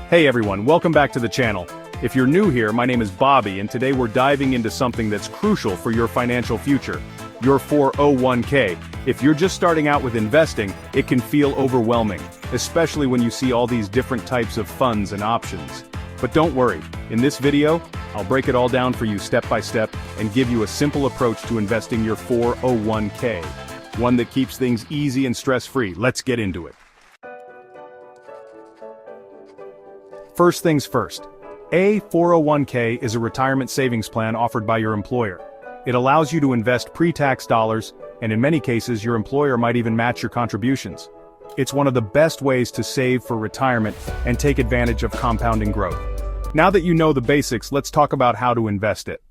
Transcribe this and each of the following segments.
Hey everyone, welcome back to the channel. If you're new here, my name is Bobby and today we're diving into something that's crucial for your financial future. Your 401k. If you're just starting out with investing, it can feel overwhelming, especially when you see all these different types of funds and options. But don't worry, in this video, I'll break it all down for you step by step and give you a simple approach to investing your 401k. One that keeps things easy and stress-free. Let's get into it. First things first. A 401k is a retirement savings plan offered by your employer. It allows you to invest pre-tax dollars, and in many cases your employer might even match your contributions. It's one of the best ways to save for retirement and take advantage of compounding growth. Now that you know the basics, let's talk about how to invest it.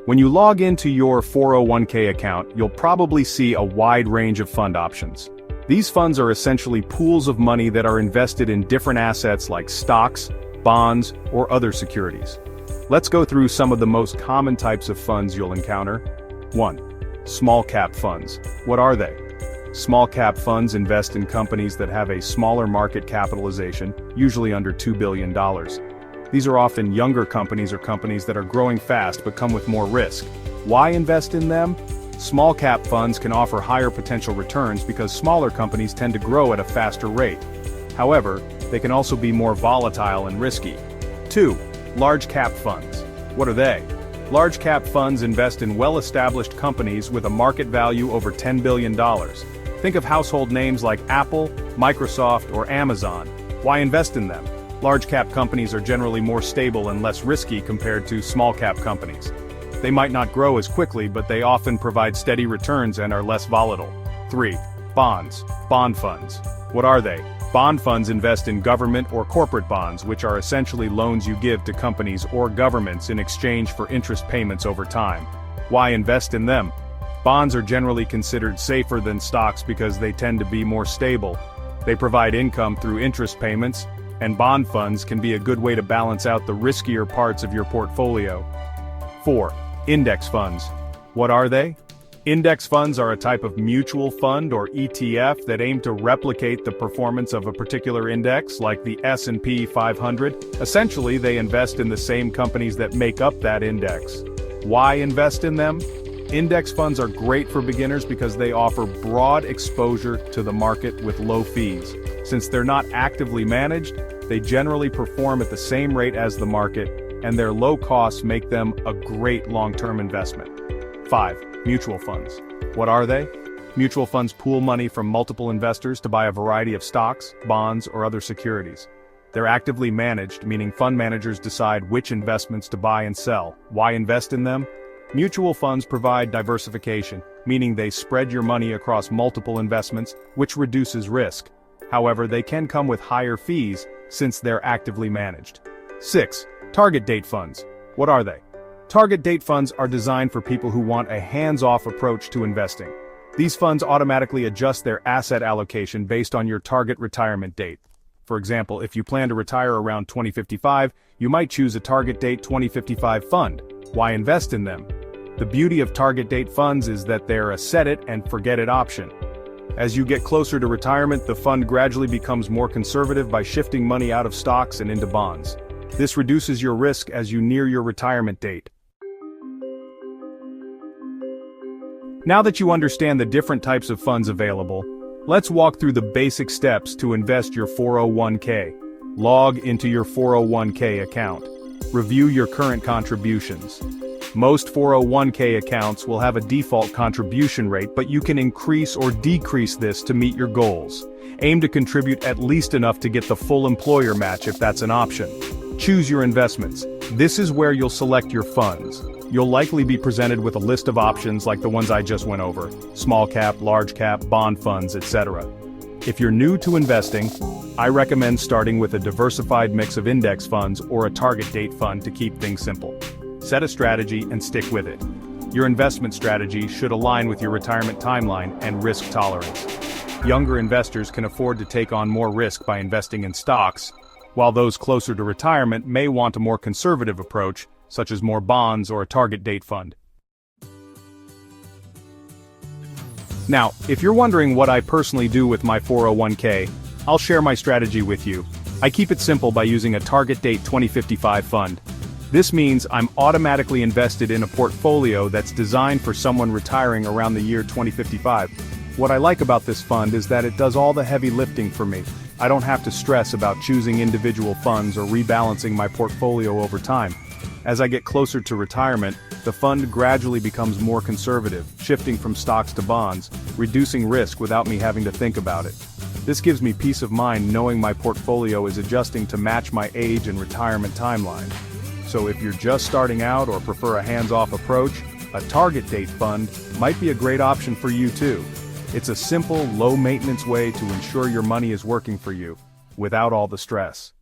When you log into your 401k account, you'll probably see a wide range of fund options. These funds are essentially pools of money that are invested in different assets like stocks, bonds, or other securities. Let's go through some of the most common types of funds you'll encounter. 1. Small cap funds. What are they? Small cap funds invest in companies that have a smaller market capitalization, usually under $2 billion. These are often younger companies or companies that are growing fast but come with more risk. Why invest in them? Small cap funds can offer higher potential returns because smaller companies tend to grow at a faster rate. However, they can also be more volatile and risky. 2. Large cap funds. What are they? Large cap funds invest in well-established companies with a market value over $10 billion. Think of household names like Apple, Microsoft, or Amazon. Why invest in them? Large cap companies are generally more stable and less risky compared to small cap companies. They might not grow as quickly, but they often provide steady returns and are less volatile. 3. Bonds. Bond funds. What are they? Bond funds invest in government or corporate bonds, which are essentially loans you give to companies or governments in exchange for interest payments over time. Why invest in them? Bonds are generally considered safer than stocks because they tend to be more stable. They provide income through interest payments, and bond funds can be a good way to balance out the riskier parts of your portfolio. 4. Index funds. What are they? Index funds are a type of mutual fund or ETF that aim to replicate the performance of a particular index, like the S&P 500. Essentially, they invest in the same companies that make up that index. Why invest in them? Index funds are great for beginners because they offer broad exposure to the market with low fees. Since they're not actively managed, they generally perform at the same rate as the market, and their low costs make them a great long-term investment. 5. Mutual funds. What are they? Mutual funds pool money from multiple investors to buy a variety of stocks, bonds, or other securities. They're actively managed, meaning fund managers decide which investments to buy and sell. Why invest in them? Mutual funds provide diversification, meaning they spread your money across multiple investments, which reduces risk. However, they can come with higher fees since they're actively managed. 6. Target date funds. What are they? Target date funds are designed for people who want a hands-off approach to investing. These funds automatically adjust their asset allocation based on your target retirement date. For example, if you plan to retire around 2055, you might choose a target date 2055 fund. Why invest in them? The beauty of target date funds is that they're a set-it-and-forget-it option. As you get closer to retirement, the fund gradually becomes more conservative by shifting money out of stocks and into bonds. This reduces your risk as you near your retirement date. Now that you understand the different types of funds available, let's walk through the basic steps to invest your 401k. Log into your 401k account. Review your current contributions. Most 401k accounts will have a default contribution rate, but you can increase or decrease this to meet your goals. Aim to contribute at least enough to get the full employer match if that's an option. Choose your investments. This is where you'll select your funds. You'll likely be presented with a list of options like the ones I just went over: small cap, large cap, bond funds, etc. If you're new to investing, I recommend starting with a diversified mix of index funds or a target date fund to keep things simple. Set a strategy and stick with it. Your investment strategy should align with your retirement timeline and risk tolerance. Younger investors can afford to take on more risk by investing in stocks, while those closer to retirement may want a more conservative approach, such as more bonds or a target date fund. Now, if you're wondering what I personally do with my 401k, I'll share my strategy with you. I keep it simple by using a target date 2055 fund. This means I'm automatically invested in a portfolio that's designed for someone retiring around the year 2055. What I like about this fund is that it does all the heavy lifting for me. I don't have to stress about choosing individual funds or rebalancing my portfolio over time. As I get closer to retirement, the fund gradually becomes more conservative, shifting from stocks to bonds, reducing risk without me having to think about it. This gives me peace of mind knowing my portfolio is adjusting to match my age and retirement timeline. So if you're just starting out or prefer a hands-off approach, a target date fund might be a great option for you too. It's a simple, low-maintenance way to ensure your money is working for you, without all the stress.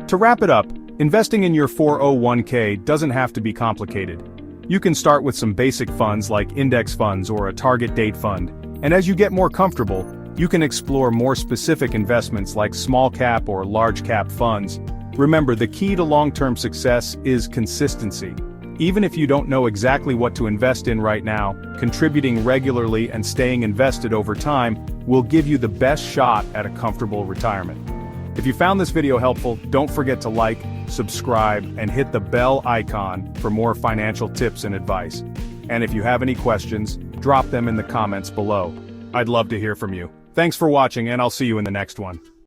To wrap it up, investing in your 401k doesn't have to be complicated. You can start with some basic funds like index funds or a target date fund, and as you get more comfortable, you can explore more specific investments like small cap or large cap funds. Remember, the key to long-term success is consistency. Even if you don't know exactly what to invest in right now, contributing regularly and staying invested over time will give you the best shot at a comfortable retirement. If you found this video helpful, don't forget to like, subscribe, and hit the bell icon for more financial tips and advice. And if you have any questions, drop them in the comments below. I'd love to hear from you. Thanks for watching, and I'll see you in the next one.